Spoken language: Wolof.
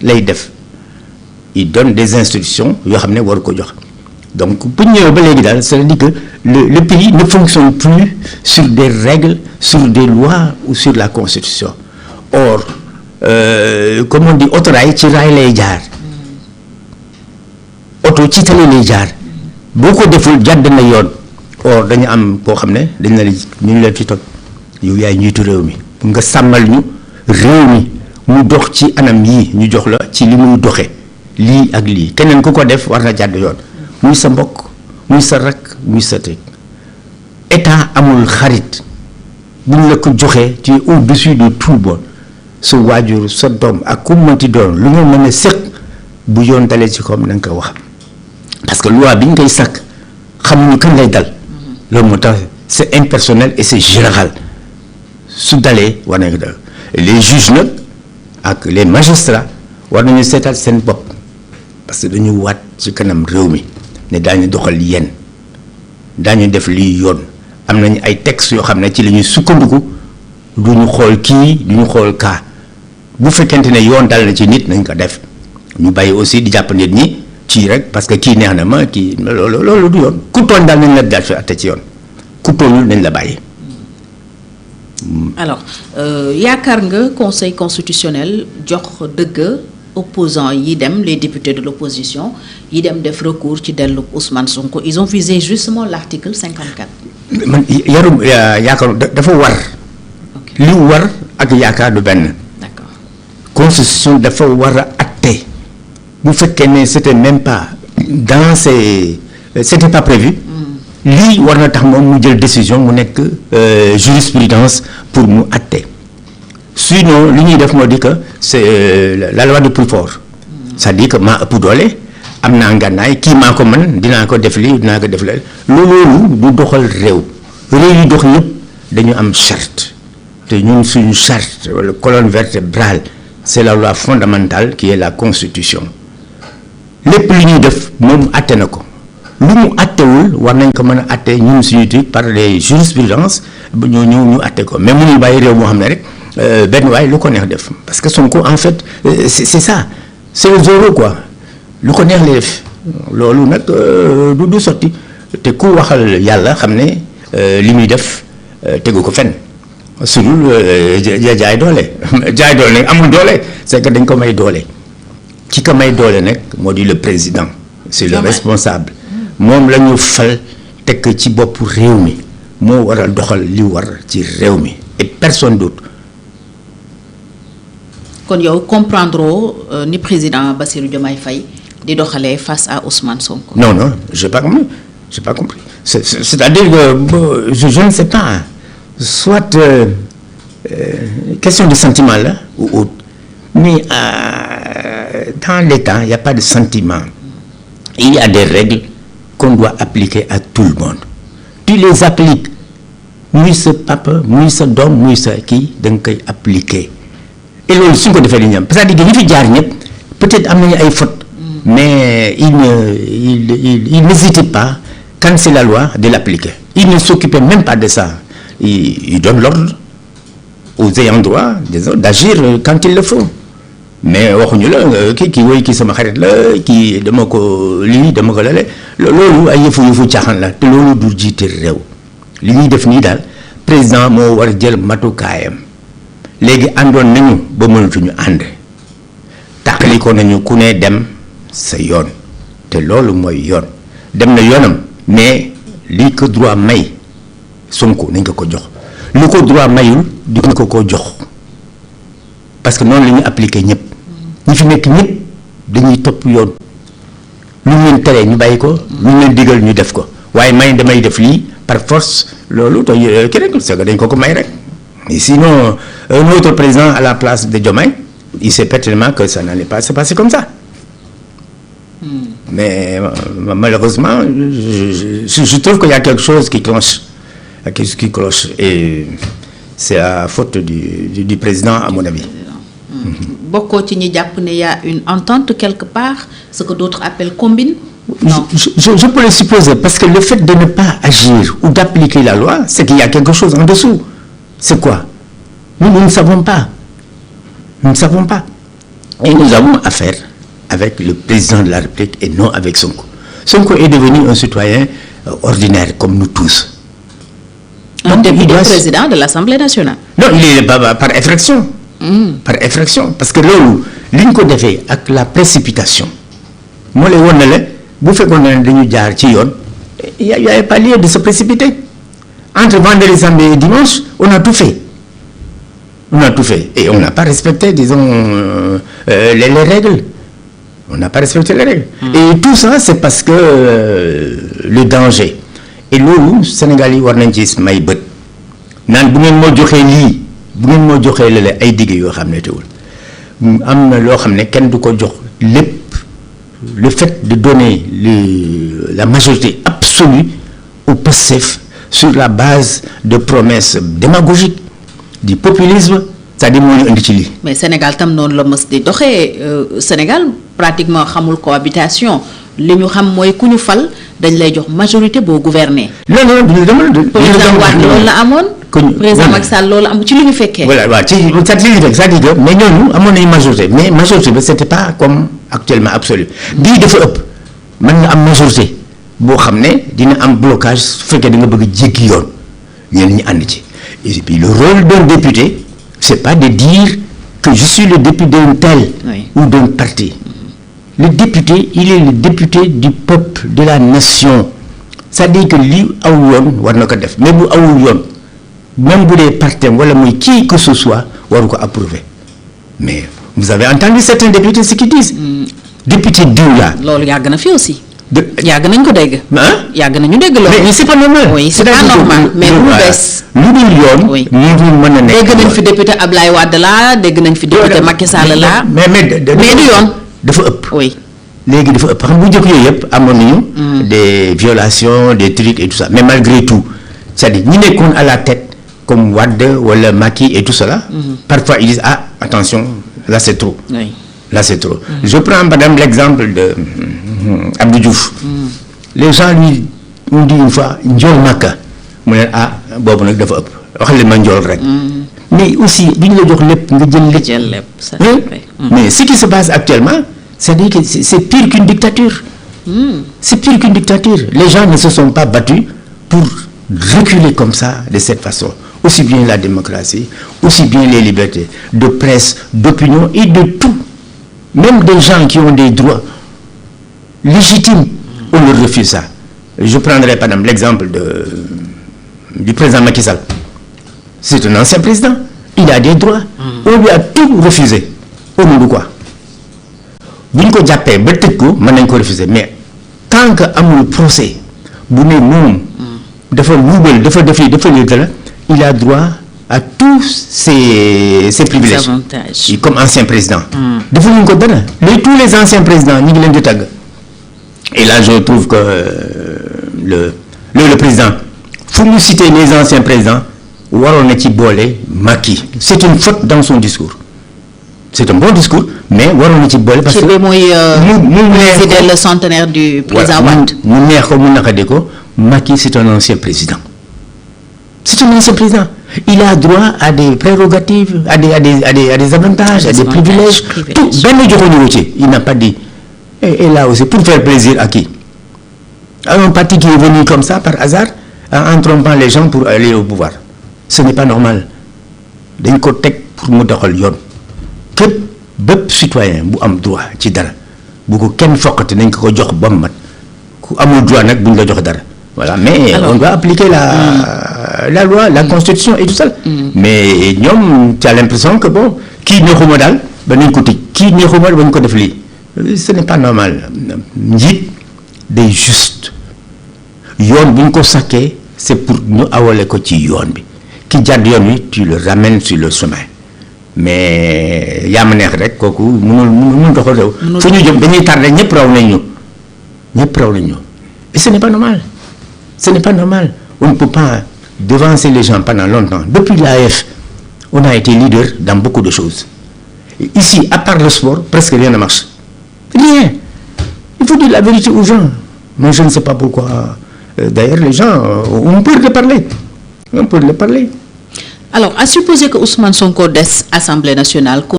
lay def il donne des instructions yoo xam ne waru ko jox donc bu ñëwee ba léegi daal c'est-à-dire que le pays ne fonctionne plus sur des règles sur des lois ou sur la constitution or comme on dit autorail ci raay lay jaar oto ci tali lay jaar boo ko deful jàdd na yoon or dañu am koo xam ne dañ la ñu leen fi toog yow yaay njiitu réew mi nga sàmmal ñu réew mi mu dox ci anam yii ñu jox la ci li muy doxe lii ak lii keneen ku ko def war na jàdd yoon muy sa mbokk muy sa rakk muy sa teg état amul xarit buñ la ko joxee tu es au-dessus de tout bon sa waajur sa doom ak ku mënti doon lu nga mën a séq bu yoon dalee ci koom na nga ko wax parce que loi bi ñu koy sàkk xamuñu kan lay dal loolu moo tax c'est impersonnel et c'est général su dalee war nañ ko dal les juges nag ak les magistrats war nañu seetaat seen bopp parce que dañu waat ci kanam réew mi ne daañu doxal yenn daañu def lii yoon am nañu ay textes yoo xam ne ci la ñuy sukkandiku du ñu xool kii du ñu xool kaa bu fekkente ne yoon dal na ci nit nañ ko def ñu bàyyi aussi di jàpp nit ñi ci rek parce que kii neex na ma kii loolu du yoon ku tooñ daal nañ la daal fi atte ci yoon ku tooñul nañ la bàyyi. alors yaakaar nga conseil constitutionnel jox dëgg opposants yi dem les députés de l'opposition yi dem def recours ci dellu Ousmane Sonko ils ont visé justement l'article 54. man yaakaar dafa war. li war ak yaakaar du benn. d'accord constitution dafa war a acté bu fekkee ne c'était même pas dans ces c'était pas prévu. lii war na tax moom mu jël décision mu nekk jurisprudence pour mu acté sinon li ñuy def moo di que c'est la loi de plus fort c'est-à-dire que maa ëpp doole am naa ngànnaay kii maa ko mën dinaa ko def lii dinaa ko def la loolu du doxal réew yi dox yëpp dañu am charte te ñun suñu charte wala colonne vertébrale c'est la loi fondamentale qui est la constitution lépp li ñuy def moom acté na ko lu mu attewul war nañ ko mën a atte ñun suñu ti par les jurisprudences ba ñu atte ko mais mënuñu bàyyi réew moo xam ne rek benn waay lu ko neex def parce que Sonko en fait c'est ça c'est le zéro quoi lu ko neex lay def loolu nag du sotti te ku waxal yàlla xam ne li muy def tegu ko fenn sudul jaay doole jaay doole nag amul doole c'est que dañ ko may doole ci ko may doole nag moo di le président c'est le responsable moom la ñu fal tekk ci bopp réew mi moo war a doxal li war ci réew mi et personne d'autre. kon yow comprendre ni président Bassirou Diomaye Faye di doxalee face à Ousmane Sonko. non j'ai pas compris c'est-à-dire que je ne sais pas soit question de sentiment là ou autre mais dans l'État il y a pas de sentiment il y a des règles qu'on doit appliquer à tout le monde tu les appliques muy sa papa muy sa doom muy sa kii da nga koy appliquer et loolu suñ ko defee li ñu am c'est-à-dire que ñi fi jaar ñëpp peut-être am nañu ay fautes mais il n'hésitait pas quand c'est la loi de l'appliquer il ne s'occupait même pas de ça il donne l'ordre aux ayants droit d'agir quand il le faut mais waxuñu la kii woy kii sama xarit la kii dama ko lii dama ko lale loolu ay yëfu caaxaan la te loolu du jiite réew li ñuy def nii daal président moo war a jël matukaayam léegi àndoon nañu ba mënatuñu ànd tàqali ko nañu ku ne dem sa yoon te loolu mooy yoon dem na yoonam mais li ko droit may Sonko nañ ko jox lu ko droit mayul di ko jox parce que noonu la ñu appliqué ñëpp ñi fi nekk ñëpp dañuy topp yoon lu ñu leen teree ñu bàyyi ko lu ñu leen digal ñu def ko waaye may damay def lii par force loolu te keneen c'est que dañ ko may rek mais sinon un autre président à la place de Diomaye il sait pertinemment que ça n'allait pas se passer comme ça mais malheureusement je trouve qu'il y a quelque chose qui cloche et c'est la faute du président à mon avis. bokkoo ci ñi jàpp ne y a une entente quelque part ce que d'autres appellent combine. non je peux le supposer parce que le fait de ne pas agir ou d'appliquer la loi c'est qu'il y a quelque chose en dessous. C'est quoi? Nous ne savons pas Et nous avons affaire avec le président de la République et non avec Sonko. Sonko est devenu un citoyen ordinaire comme nous tous. Un député président de l'Assemblée nationale. Non, il est par effraction. Par effraction. Parce que loolu li ñu ko defee ak la précipitation moo lay won ne la bu fekkoon ne dañu jaar ci yoon il y avait pas lieu de se précipiter. Entre vendredi, samedi et dimanche, on a tout fait. On a tout fait. Et on n'a pas respecté, disons, les règles. On n'a pas respecté les règles. Et tout ça, c'est parce que le danger. Et loolu Sénégal yi war nañ ci may bët naan bu ngeen moo joxee lii bu ngeen moo joxee lële ay digg yoo xam ne teewul am na loo xam ne kenn du ko jox lépp. Le fait de donner la majorité absolue au PASTEF sur la base de promesses démagogiques, du populisme, c'est-à-dire moo ñu indi ci lii. Mais Sénégal tam noonu la mës di doxee Sénégal pratiquement xamul cohabitation li ñu xam mooy ku ñu fal dañ lay jox majorité boo gouverner. non président Wade loolu la amoon. président Macky Sall loolu am ci li ñu fekkee. voilà waaw ci c'est-à-dire que mais ñooñu amoon nañu majorité mais majorité bi c'était pas comme actuellement absolu bii dafa ëpp mën nga am majorité boo xam ne dina am blocage su fekkee da nga bëgg a jéggi yoon ñenn ñi ànd ci et puis le rôle d'un député c'est pas de dire que je suis le député d'un tel ou d'un parti. Le député, il est le député du peuple, de la nation. C'est-à-dire que lui, awul yoon war na ko def mais bu awul yoon même bu dee partem wala muy qui que ce soit waru ko approuver mais vous avez entendu certains députés ce qu'ils disent. Député diw la. loolu yàgg na fi aussi. yàgg nañ ko dégg. yàgg nañu dégg loolu. mais c'est pas normal. oui c'est pas normal mais lu bees. lu dul yoon. oui mu mën a nekk. dégg nañ fi député Ablaye Wade la dégg nañ fi député Macky Sall la. mais du yoon. dafa ëpp. oui. léegi dafa ëpp xam bu njëkk yooyu yëpp amoon nañu. des violations des trucs et tout ça mais malgré tout c'est-à-dire ñi nekkoon à la tête comme Wade wala Macky et tout cela. Parfois ils disent attention là c'est trop. oui là c'est trop. Je prends madame l'exemple de Abdou Diouf. Les gens lui ont dit une fois njool Makka mu ne boobu nag dafa ëpp wax leen ma njool rek. mais aussi bi ñu la jox lépp nga jël lépp. mais ce qui se passe actuellement. C'est-à-dire que c'est pire qu'une dictature. C'est pire qu'une dictature. Les gens ne se sont pas battus pour reculer comme ça, de cette façon. Aussi bien la démocratie, aussi bien les libertés de presse, d'opinion et de tout. Même des gens qui ont des droits légitimes, on leur refuse ça. Je prendrai par exemple l'exemple du président Macky Sall. C'est un ancien président. Il a des droits. On lui a tout refusé. Au nom de quoi? bu ñu ko jàppee ba tëj ko mën nañ ko refuser mais tant que amul procès bu ne moom dafa luubal dafa def lii dara il a droit à tous ses privilèges comme ancien président dafa ñu ko dara tous les anciens présidents ñu ngi leen di tàgg et là je trouve que le président fu mu citer les anciens présidents waroon na ci boole Macky c'est une faute dans son discours. C'est un bon discours mais waroon na ci boole. parce que mooy présider le centenaire du président Wade. mu neex ko mu naqadi ko Macky c'est un ancien président. C'est un ancien président. Il a droit à des prérogatives, à des avantages, à des privilèges. Tout benn joxuñu ko ci. Il n'a pas dit. Et là aussi pour faire plaisir à qui? À un parti qui est venu comme ça par hasard en trompant les gens pour aller au pouvoir. Ce n'est pas normal. dañ ko teg pour mu doxal yoon. képp bépp citoyen bu am droit ci dara bu ko kenn foqati nañ ko jox ba mu mat ku amul droit nag buñ la jox dara voilà mais alors, on doit appliquer la loi la constitution et tout ça mais ñoom tu as l'impression que bon kii neexuma daal ba nañ ko tëj kii neexuma ba ñu ko def lii ce n'est pas normal njiit day juste yoon bu ñu ko sàkkee c'est pour ñu awale ko ci yoon bi ki jàdd yoon wi tu le ramènes sur le chemin mais yaa ma neex rek kooku mënul doxal réew fu ñu jëm dañuy tardé ñëpp raw nañ ñu et ce n'est pas normal on ne peut pas devancer les gens pendant longtemps depuis l'AF on a été leader dans beaucoup de choses et ici à part le sport presque rien ne marche rien il faut dire la vérité aux gens mais je ne sais pas pourquoi d'ailleurs les gens ont peur de parler. Alors, à supposer que Ousmane Sonko des Assemblée nationale